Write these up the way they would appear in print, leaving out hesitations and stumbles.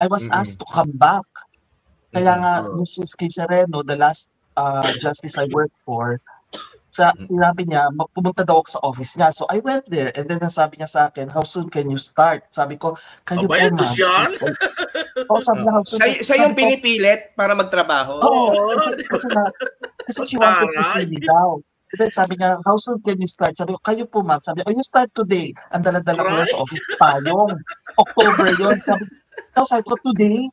I was asked to come back. Kaya nga, Mrs. Kay Sereno, the last justice I worked for, sinabi niya, pumunta daw ako sa office niya. So I went there and then sabi niya sa akin, how soon can you start? Sabi ko, kayo po ma'am. Sabi niya, how soon? Siya yung pinipilit para magtrabaho? Oo, kasi she wanted to see me daw. And then sabi niya, how soon can you start? Sabi ko, kayo po ma'am. Sabi niya, you start today. Ang dala-dala ko sa office payong. October yun. Sabi ko, today?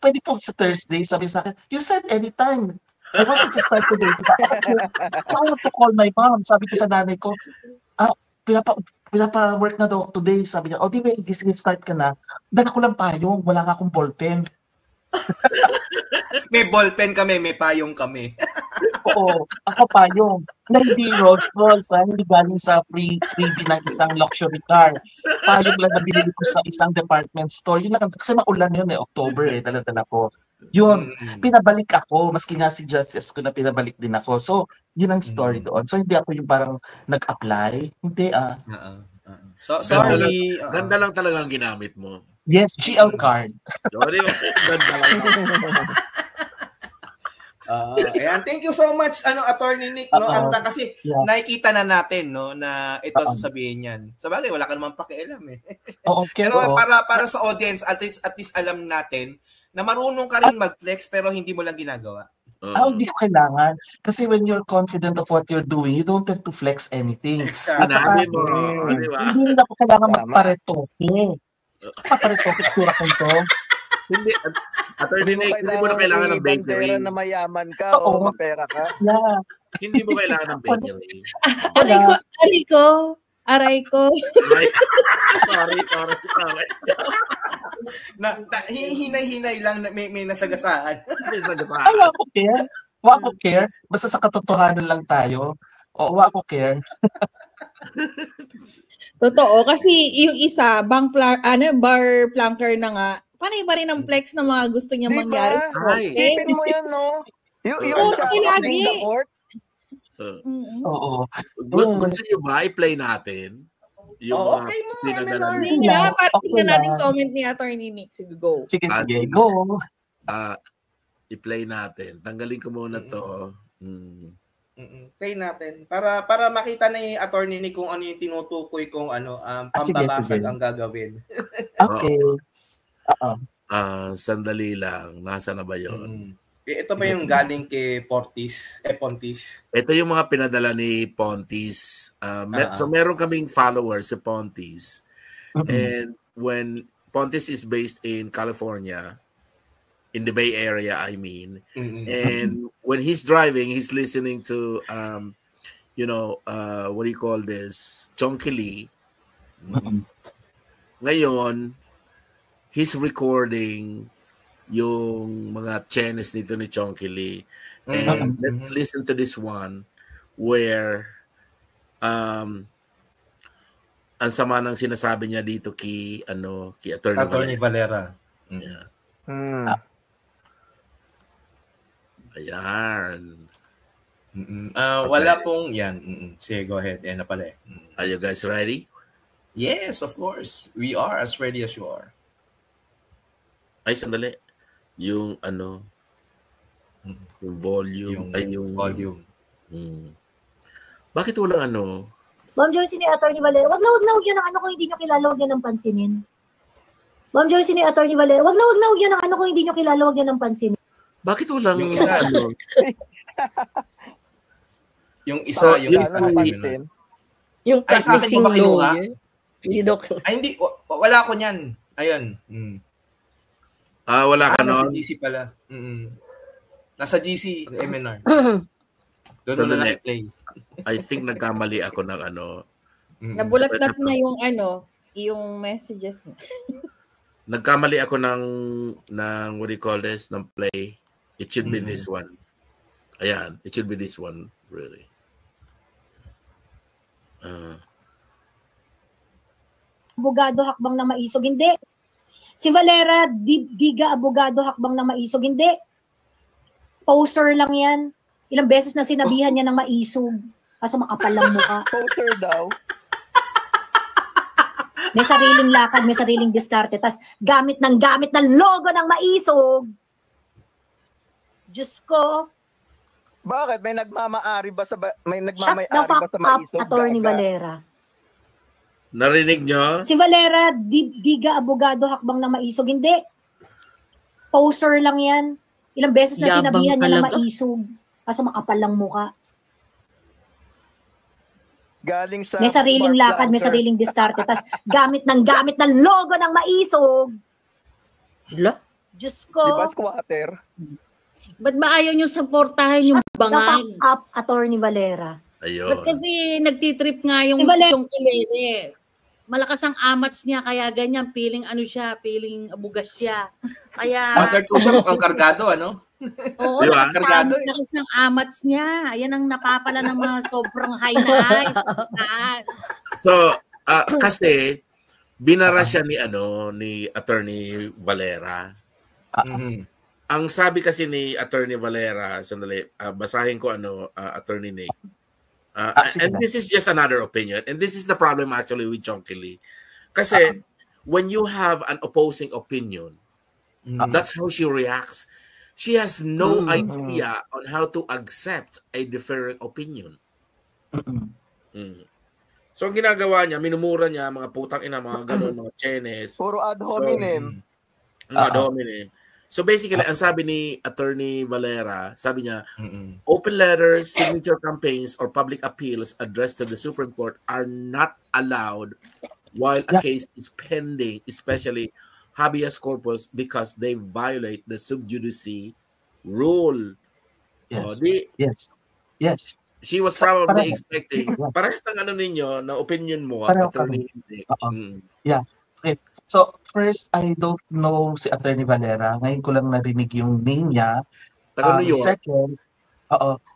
Pwede po sa Thursday. Sabi sa akin, you said anytime. I wanted to start today. So I have to call my mom. Sabi ko sa nanay ko, pinapa-work na daw ako today. Sabi niya, di ba, start ka na. Dala ko lang payong. Wala nga akong ballpen. May ballpen kami, may payong kami. Oo, ako payong. Na hindi Rolls-Royce, hindi galing sa freebie ng isang luxury car. Payong lang na binili ko sa isang department store. Yun lang, kasi maulan yun October dala-dala ko. Yun, pinabalik ako, maski nga si Justice ko na pinabalik din ako. So, yun ang story doon. So, hindi ako yung parang nag-apply. Hindi So, sorry. Ganda lang talaga ang ginamit mo. Yes, GL card. Sorry, ganda lang. Ayan, thank you so much Attorney Nick, no? Kasi nakikita na natin, no, na ito sasabihin niyan. Sabagay, wala ka naman pakialam Pero para sa audience, at least alam natin na marunong ka rin mag-flex pero hindi mo lang ginagawa. Hindi ko kailangan. Kasi when you're confident of what you're doing, you don't have to flex anything. Exactly. At saka, hindi na ko kailangan magparetoke. Magparetoke, sura ko ito. Hindi, Attorney Nick, hindi mo na kailangan ng bakery. Na mayaman ka o mapera ka. Yeah. Hindi mo kailangan ng bakery. Aray ko. Sorry. Hinay-hinay lang, may nasagasaan. Wala ko care. Basta sa katotohanan lang tayo. Wala ko care. Totoo. Kasi yung isa, bar planker na nga, panay ba rin ang flex na mga gusto niya mangyari sa court? Isipin mo yun, no? Yung lagi. Oo. Gusto nyo ba i-play natin? Okay mo, Hindi na, para tingnan natin comment ni Attorney Nick. Sige, go. Sige, go. I-play natin. Tanggalin ko muna to. Play natin. Para makita ni Attorney Nick kung ano yung tinutukoy kung pambabasag ang gagawin. Okay. Sandali lang. Nasa na ba yun? Ito ba yung galing kay Pontis? Ito yung mga pinadala ni Pontis. So meron kaming followers si Pontis. And when Pontis is based in California, in the Bay Area, I mean. And when he's driving, he's listening to, what do you call this? Chonky Lee. Ngayon, he's recording yung mga chenes nito ni Chonky Lee. And let's listen to this one where ang sama ng sinasabi niya dito kay Attorney Valera. Yeah. Ayan. Wala pong yan. Sige, go ahead. Yan na pala Are you guys ready? Yes, of course. We are as ready as you are. Ay, sandali. Yung yung volume. Yung volume. Bakit walang Ma'am Joyce ni Attorney Valera, wag na yun ang kung hindi nyo kilala, wag yan ang pansinin. Ma'am Joyce ni Attorney Valera, wag na yun ang kung hindi nyo kilala, wag yan ang pansinin. Bakit walang yung isa? Yung practicing lawyer. Hindi, wala ko niyan. Ayun. Wala ka nasa GC pala. Nasa GC, MNR. Doon na na-play. I think nagkamali ako ng Nabulat-lat na yung messages mo. Nagkamali ako ng what do you call this, ng play. It should be this one. Ayan, it should be this one, really. Abogado hakbang na maisog, hindi. Si Valera, diga abogado hakbang na maisog, hindi. Poser lang yan. Ilang beses na sinabihan niya ng maisog. Kaso makapal lang mukha. Poser daw. May sariling lakad, may sariling diskarte, tas gamit ng logo ng maisog. Diyos ko. Bakit? May nagmamaari ba sa Shut the fuck up, Attorney Valera. Narinig nyo? Si Valera, diga abogado hakbang ng maisog. Hindi. Poser lang yan. Ilang beses na Yabang sinabihan niya na talaga. maisog. Kaso makapal lang muka. Galing sa May sariling lakad, may sariling diskarte, tas gamit ng logo ng maisog. Hala? Diyos ko. Di ba squatter? Ba't ba ayaw nyo supportahan yung bangag? Fuck up, Attorney Valera. Ayun. Ba't kasi nagtitrip nga yung Si Valera. kilele. Malakas ang amats niya, kaya ganyan, feeling abugas siya. Kaya, Third ko siya mukhang kargado, ano? oo, Diba? lakas ng amats niya. Ayan ang napapala ng mga sobrang high na high. So, kasi, binara siya ni Attorney Valera. Ang sabi kasi ni Attorney Valera, sandali, basahin ko Attorney Nick. And this is just another opinion. And this is the problem actually with Chonky Lee. Kasi when you have an opposing opinion, that's how she reacts. She has no idea on how to accept a different opinion. So ang ginagawa niya, minumura niya mga putang ina, mga ganun, mga chenes. Puro ad hominem. Ad hominem. So basically, ang sabi ni Attorney Valera, sabi niya, open letters, signature campaigns, or public appeals addressed to the Supreme Court are not allowed while a case is pending, especially habeas corpus, because they violate the sub judice rule. Yes. Yes. She was probably expecting, parehas ng ninyo, na opinion mo, Attorney. Yeah. Okay. So, first, I don't know si Attorney Valera. Ngayon ko lang narinig yung name niya. Second,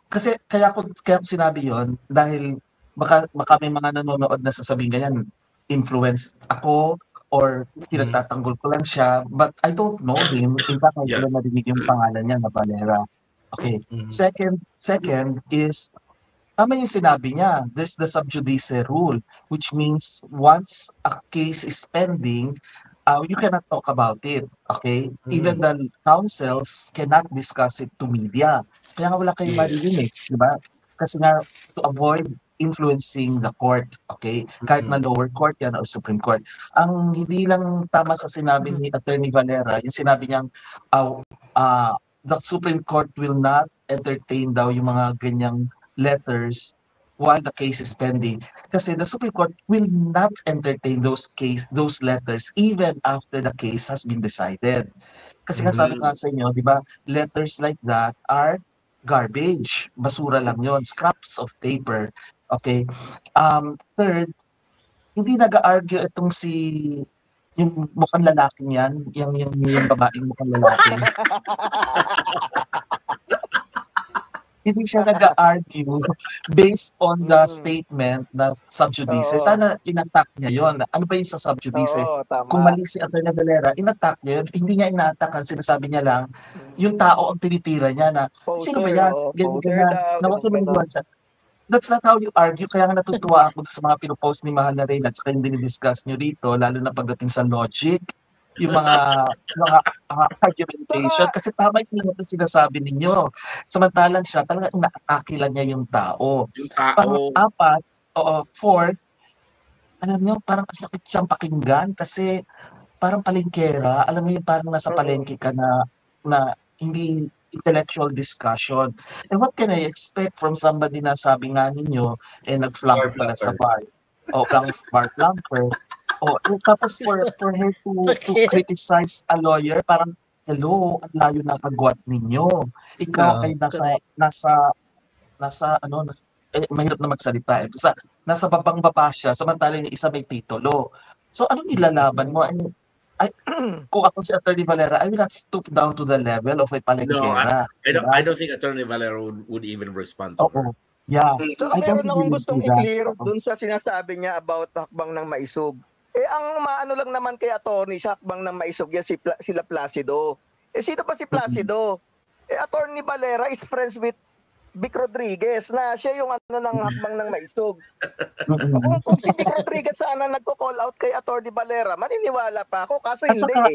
kasi kaya ko sinabi yon dahil baka may mga nanonood na sasabihin ganyan, influenced ako or pinagtatanggol ko lang siya. But I don't know him. In fact, ngayon ko lang narinig yung pangalan niya na Valera. Okay. Second is, tama yung sinabi niya, there's the sub judice rule, which means once a case is pending, you cannot talk about it, okay? Even the counsels cannot discuss it to media. Kaya nga wala kayong maririnig, di ba? Kasi nga, to avoid influencing the court, okay? Kahit na lower court yan or Supreme Court. Ang hindi lang tama sa sinabi ni Attorney Valera, yung sinabi niyang, the Supreme Court will not entertain daw yung mga ganyang letters while the case is pending. Kasi the Supreme Court will not entertain those letters even after the case has been decided. Kasi nga sabi nga sa inyo, di ba, letters like that are garbage. Basura lang yon, scraps of paper. Okay. Third, hindi nag-argue itong yung mukhang lalaki niyan, yung babaeng mukhang lalaki. Hindi siya nag-argue based on the statement na sub judice. Sana in-attack niya yon. Ano ba yung sa sub judice? Kung mali si Attorney Valera, in-attack niya yun. Hindi niya in-attack. Sinasabi niya lang, yung tao ang tinitira niya na, sino ba yan? Ganyan. That's not how you argue. Kaya nga natutuwa ako sa mga pinopost ni Mahal na Reyna at saka yung dinidiscuss nyo rito, lalo na pagdating sa logic, yung mga argumentation, kasi tama yung sinasabi ninyo. Samantalang siya, talaga inaakila niya yung tao. Pang-apat, fourth, alam niyo, parang sakit siyang pakinggan kasi parang palengkera. Alam mo yung parang nasa palengke ka na hindi intellectual discussion. And what can I expect from somebody na sabi nga ninyo, nag-flunk pala sa bar. Bar flunker. Tapos for her to criticize a lawyer, parang, hello, ang layo ng agwat ninyo. Ikaw ay mahirap na magsalita. Nasa babang-baba siya, samantalang yung isa may titulo. So, anong ilalaban mo? Kung ako si Attorney Valera, I will not stoop down to the level of a palengkera. No, I don't think Attorney Valera would even respond to her. Yeah. So, meron akong gustong i-clear dun sa sinasabi niya about hakbang ng maisog. Ang maano lang naman kay attorney sa hakbang ng maisog yan sila Placido. Sino pa si Placido? Attorney Valera is friends with Vic Rodriguez na siya yung ng hakbang ng maisog. Kung si Vic Rodriguez sana nagko-call out kay Atty. Valera, maniniwala pa ako kaso hindi saka,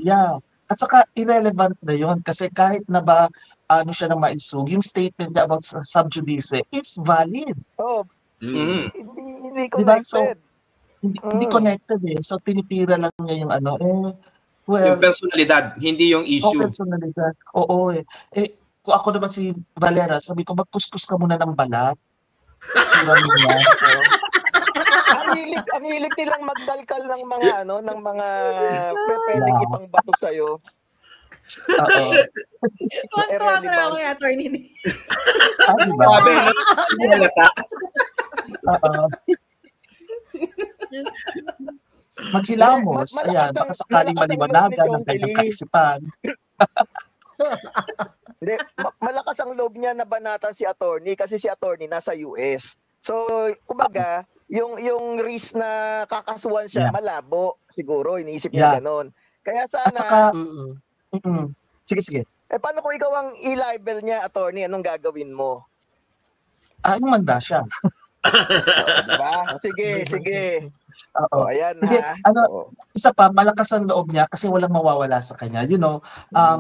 Yeah. At saka irrelevant na yun kasi kahit na ba siya ng maisog, yung statement niya about sub judice is valid. Oh. Hindi connected. Diba? So, hindi connected eh. So tinitira lang niya yung yung personalidad, hindi yung issue. Personalidad. Oo eh. Kung ako naman si Valera, sabi ko, magkuskus ka muna ng balat. Ang hilig nilang magdalkal ng mga ng mga pwedeng ipang bato sa'yo. Oo. Tuwan-tuwa na ako yung attorney ni. Sabi, hindi halata. Maghilamos. Ayan, baka sakaling maliwanagan ng kanyang kaisipan. Hindi, malakas ang loob niya na banatan si attorney kasi si attorney nasa US. So, kumbaga, yung risk na kakasuhan siya, malabo siguro, iniisip niya ganon. Kaya sana... At saka, sige. Paano kung ikaw ang i-libel niya, attorney, anong gagawin mo? Manda siya. Diba? Sige. Oo. Ayan Hindi, isa pa, malakas ang loob niya kasi walang mawawala sa kanya. You know,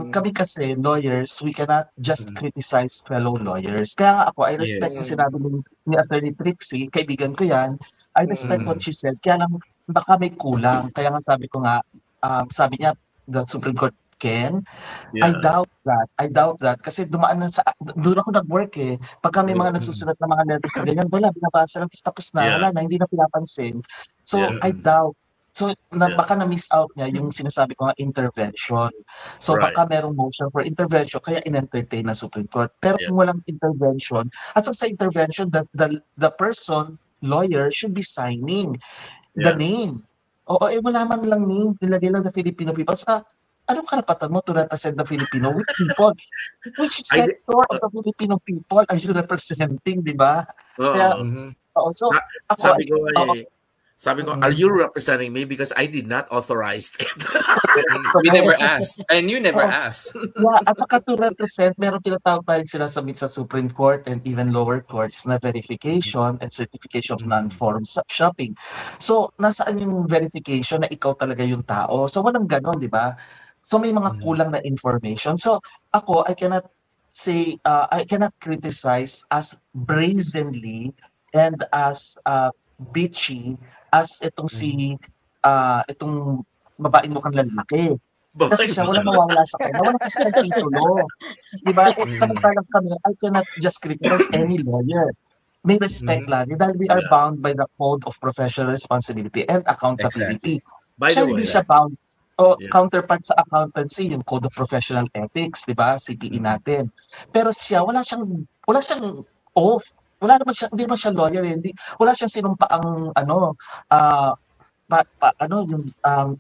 kami kasi, lawyers, we cannot just criticize fellow lawyers. Kaya nga ako, I respect yung sinabi ni Attorney Trixie, kaibigan ko yan. I respect what she said. Kaya lang, baka may kulang. Kaya nga sabi ko nga, sabi niya, the Supreme Court can. I doubt that. Kasi dumaan na doon ako nag-work eh. Pagka may mga nagsusulat ng mga letters sa ganyan, wala, binabasa lang, tapos na, wala na, hindi na pinapansin. So, I doubt. So, baka na-miss out niya yung sinasabi ko nga intervention. So, baka merong motion for intervention, kaya in-entertain na Supreme Court. Pero kung walang intervention, at sa intervention, the person, lawyer, should be signing the name. Oo, wala man lang name, nilagay lang the Filipino people. Sa anong karapatan mo to represent the Filipino people? Which sector of the Filipino people are you representing, di ba? Kaya, so, sabi ko, are you representing me? Because I did not authorize it. We never asked. And you never asked. At saka to represent, meron tinatawag tayo sila submit sa Supreme Court and even lower courts na verification and certification of non-forum shopping. So, nasaan yung verification na ikaw talaga yung tao? So, walang ganon, di ba? So may mga kulang na information. So ako, I cannot say, I cannot criticize as brazenly and as bitchy as itong itong babaeng mukhang lalaki. Kasi siya, walang mawawala sa kanya. Walang kasi nagtitulo. Diba? Samantalang kami, I cannot just criticize any lawyer. May respect lagi dahil we are bound by the code of professional responsibility and accountability. By the way, hindi siya bound. Counterpart sa accountancy, yung Code of Professional Ethics, di ba? CPE natin. Pero siya, wala siyang oath. Wala naman siya, hindi naman siya lawyer, wala siyang sinumpaang yung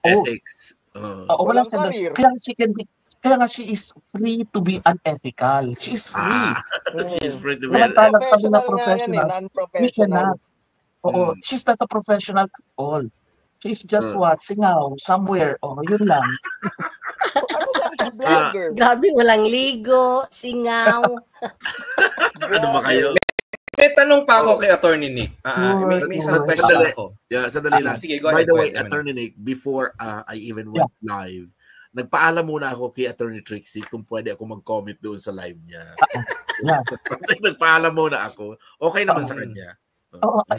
ethics. Wala siyang, kaya nga she is free to be unethical. She is free. She's free to be unethical. Sabi na professionals, we cannot. She's not a professional at all. She's just singaw, somewhere. Yun lang. Grabe, walang ligo, singaw. Ano ba kayo? May tanong pa ako kay Attorney Nick. May isang question ako. Sandali lang. Sige, go by ahead. The way, Attorney Nick, before I even went live, nagpaalam muna ako kay Attorney Trixie kung pwede ako mag-comment doon sa live niya. Nagpaalam muna ako. Okay naman sa kanya.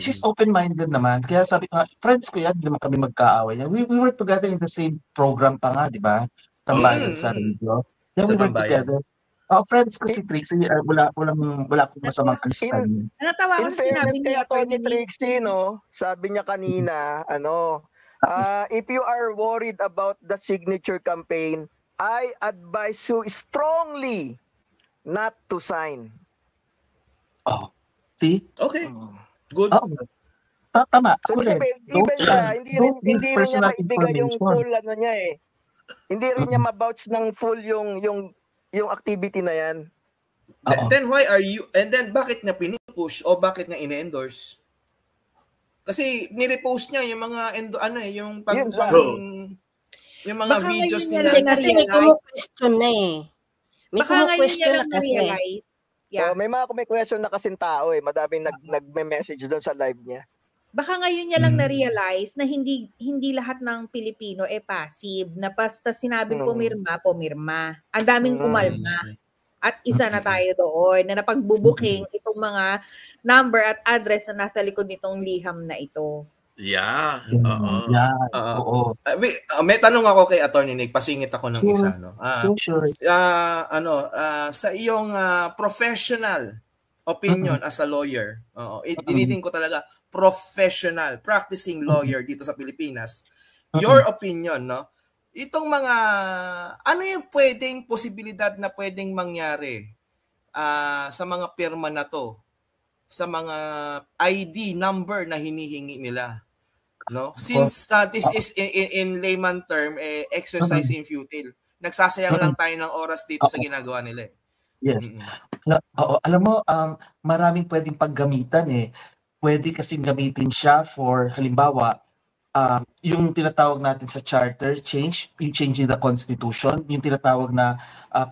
She's open-minded naman. Kaya sabi ko, friends ko yan, hindi naman kami magkaaway. We were together in the same program pa nga, di ba? Tambayan sa radio. We were together. Friends ko si Trixie, wala akong masamang alis sa kanya. Natawa ko sinabi niya ni Trixie, no? Sabi niya kanina, if you are worried about the signature campaign, I advise you strongly not to sign. See? Okay. Good. Tama. So, hindi rin niya maibigay yung full niya eh. Hindi rin niya ma-vouch ng full yung activity na yan. Then why are you, and then bakit niya pinupush o bakit niya ine-endorse? Kasi ni-repost niya yung mga yung mga videos nila. Kasi may kumu-question na eh. Baka ngayon niya lang na-realize Yeah. May question na kasing tao madaming nagme-message doon sa live niya. Baka ngayon niya lang na-realize na hindi lahat ng Pilipino passive, na basta sinabing pumirma. Ang daming umalma. At isa na tayo doon na napagbubuking itong mga number at address na nasa likod nitong liham na ito. Yeah. Oo. May tanong ako kay Attorney Nick, pasingit ako ng isa, no. Sure. Sa iyong professional opinion as a lawyer, dinitin ko talaga professional practicing lawyer dito sa Pilipinas. Your opinion, no? Itong mga ano yung pwedeng posibilidad na pwedeng mangyari sa mga pirma na to, sa mga ID number na hinihingi nila, no? Since this is in layman term exercise in futile. Nagsasayang lang tayo ng oras dito sa ginagawa nila. Yes. Alam mo, maraming pwedeng paggamitan Pwede kasing gamitin siya for halimbawa yung tinatawag natin sa charter change, yung changing the constitution, yung tinatawag na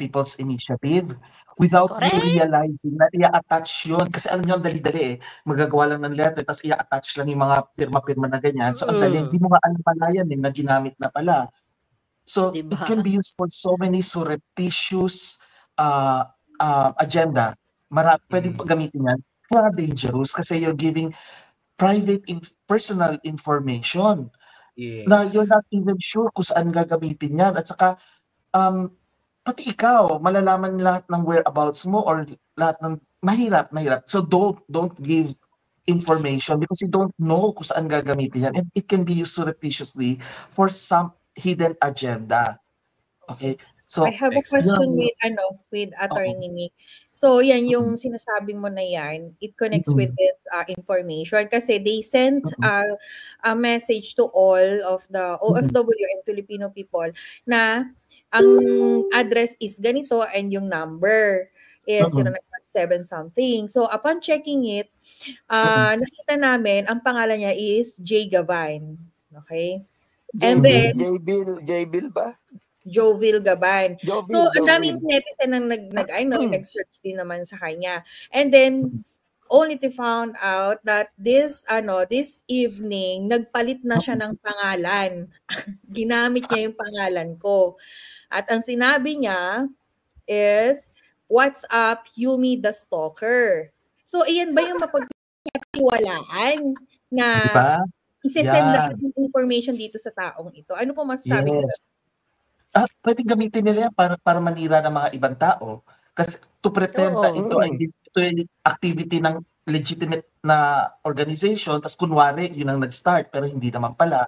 people's initiative, without you realizing na i-attach yun. Kasi alam nyo, ang dali-dali magagawa lang ng letter, tapos i-attach lang yung mga pirma-pirma na ganyan. So ang dali, hindi mo maalam na ginamit na pala. So it can be used for so many surreptitious agenda. Pwedeng paggamitin yan. Kaya dangerous kasi you're giving private personal information na you're not even sure kung saan gagamitin yan. At saka, pati ikaw, malalaman lahat ng whereabouts mo or lahat ng mahirap. So don't give information because you don't know kung saan gagamitin yan. And it can be used surreptitiously for some hidden agenda. Okay? So, I have a question with Attorney Nick. So yan yung sinasabi mo na yan, it connects with this information kasi they sent a message to all of the OFW and Filipino people na ang address is ganito and yung number is 097 something. So upon checking it, nakita namin ang pangalan niya is J. Gavan. Okay? And then J-Bill ba? Jovil Gaban. So, ang daming netizen nang nag-search din naman sa kanya. And then, only to found out that this evening, nagpalit na siya ng pangalan. Ginamit niya yung pangalan ko. At ang sinabi niya is, "What's up, Yumi the Stalker?" So, iyan ba yung mapagkatiwalaan na isesend lahat ng information dito sa taong ito? Ano po masasabi ko? Pwedeng gamitin nila yan para manira ng mga ibang tao. Kasi to pretend na ito ay activity ng legitimate na organization, tapos kunwari yun ang nag-start, pero hindi naman pala.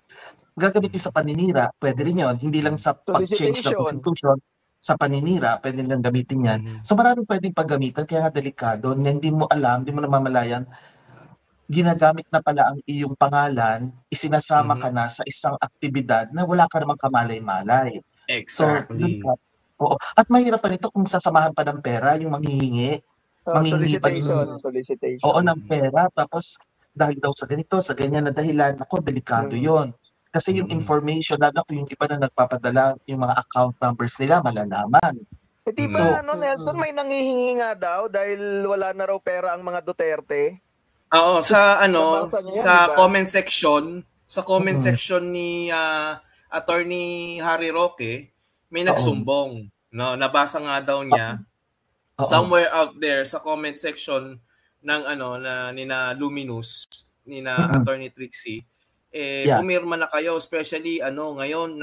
Gagamitin sa paninira, pwede rin yun. Hindi lang sa pag-change ng constitution, sa paninira, pwede nilang gamitin yan. So maraming pwedeng paggamitan, kaya delikado, na hindi mo alam, hindi mo namamalayan, ginagamit na pala ang iyong pangalan, isinasama ka na sa isang aktibidad na wala ka namang kamalay-malay. Exactly. So, at mahirap pa nito kung sasamahan pa ng pera yung manghihingi. Solicitation. Oo, ng pera. Tapos, dahil daw sa ganito, sa ganyan na dahilan, delikado yon. Kasi yung information, lalo kung yung iba na nagpapadala, yung mga account numbers nila, malalaman. Diba, Nelson, may nanghihingi nga daw dahil wala na raw pera ang mga Duterte? Oo, sa comment section, ni Attorney Harry Roque, may nagsumbong, no? Nabasa nga daw niya somewhere out there sa comment section ng nina Luminous, nina Attorney Trixie, umirma na kayo, especially ngayon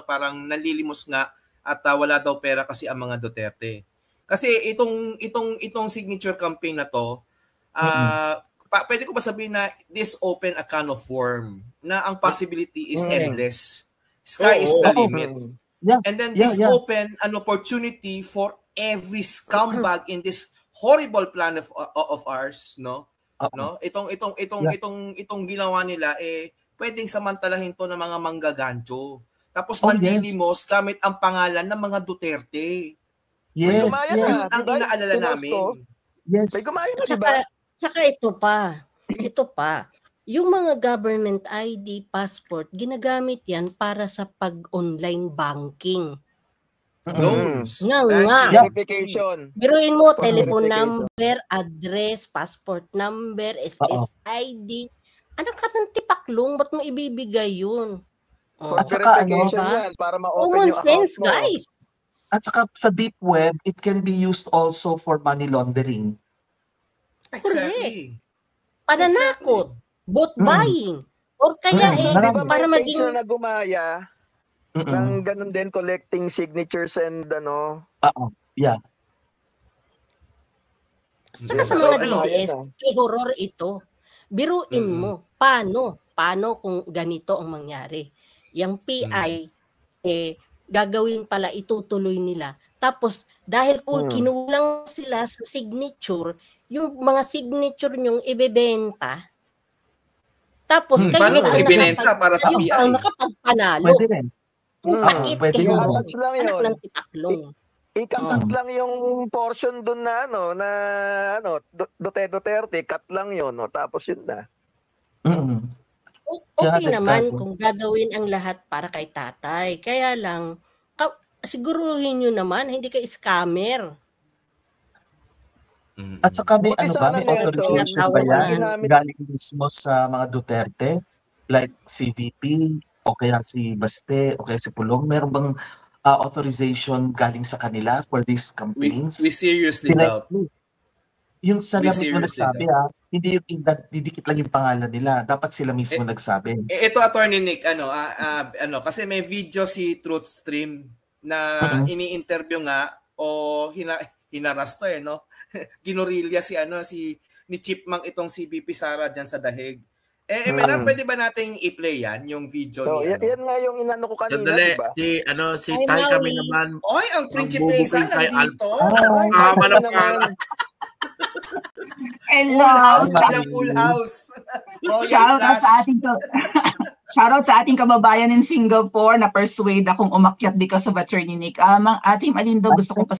parang nalilimos nga at wala daw pera kasi ang mga Duterte. Kasi itong signature campaign na to, pwede ko ba sabihin na this open a can of worm na ang possibility is endless. Sky is the limit. And then this open an opportunity for every scumbag in this horrible plan of ours, no? Itong ginawa nila pwedeng samantalahin to ng mga manggagancho. Tapos manlilimos gamit ang pangalan ng mga Duterte. Yes. Ang inaalala namin. Yes. May gumayon na, diba? Tsaka ito pa. Yung mga government ID, passport, ginagamit yan para sa pag-online banking. Loans. Verification. Biruin mo, telephone number, address, passport number, SSID. Anak ka ng tipaklong, ba't mo ibibigay yun? At saka para ma-open common yung sense, account mo. guys. At saka sa deep web, it can be used also for money laundering. Exactly. Pananakot, bot buying, or kaya para maging na gumaya ng ganun din, collecting signatures and yeah. Saka sa mga DDS, horror ito. Biruin mo, paano kung ganito ang mangyari? Yung PI, gagawin pala, itutuloy nila. Tapos, dahil kung kinulang sila sa signature, yung mga signature nyong ibebenta, tapos kayo paano kung ibinenta para sa PI? Ang nakapagpanalo. Pwede rin. Pwede yun. Anak ng tipaklong. Ikakat lang yung portion dun na Duterte, cut lang yun, tapos yun na. Okay naman kung gagawin ang lahat para kay tatay. Kaya lang, siguruhin nyo naman, hindi ka scammer. At saka may authorization ba yan galing mismo sa mga Duterte? Like si VP, o kaya si Baste, o kaya si Pulong, meron bang authorization galing sa kanila for these campaigns? We seriously doubt. Yung sila mismo nagsabi, hindi yung didikit lang yung pangalan nila. Dapat sila mismo nagsabi. Ito, Attorney Nick, kasi may video si Truthstream na ini-interview nga o hinaras to ginorilla ni Chipmunk itong si BP Sara diyan sa Dahig. Pwede ba nating i-play yan, yung video niya? Yan nga yung inano ko kanina, Sandali, diba? si Tay kami naman. Oy, ang Principesa nandito. Manap ka. Hello. Full house. Shoutout sa ating kababayan in Singapore na persuade akong umakyat because of Attorney Nick. Ating Alindo, gusto kong